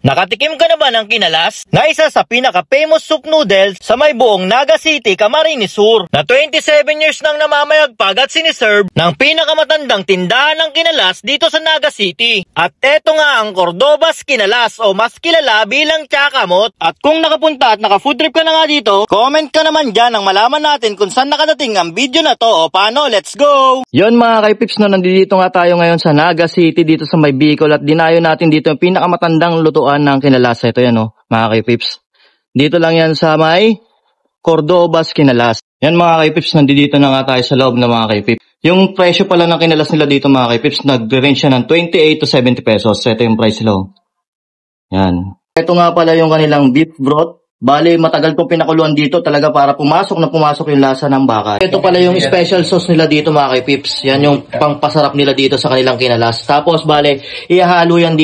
Nakatikim ka na ba ng kinalas? Na isa sa pinaka-famous soup noodles sa may buong Naga City, Camarines Sur, na 27 years nang namamayagpag at siniserve ng pinakamatandang tindahan ng kinalas dito sa Naga City. At eto nga ang Cordobas Kinalas o mas kilala bilang Chakamot. At kung nakapunta at naka-food trip ka na nga dito, comment ka naman dyan nang malaman natin kung saan nakadating ang video na to o paano. Let's go! Yon mga kaipips, no, nandito nga tayo ngayon sa Naga City dito sa may Bicol at dinayo natin dito yung pinakamatandang lutuan ng kinalasa. Ito yan, oh, mga kaipips. Dito lang yan sa may Cordobas Kinalas. Yan mga kaipips, nandito na nga tayo sa loob ng mga kaipips. Yung presyo pala ng kinalas nila dito mga kaipips, nag-range siya ng 28 to 70 pesos. Ito yung price nila. Yan. Ito nga pala yung kanilang beef broth. Bali, matagal kong pinakuluan dito talaga para pumasok yung lasa ng baka. Ito pala yung special sauce nila dito mga kaipips. Yan yung pangpasarap nila dito sa kanilang kinalas. Tapos, bali, ihahalo yan dito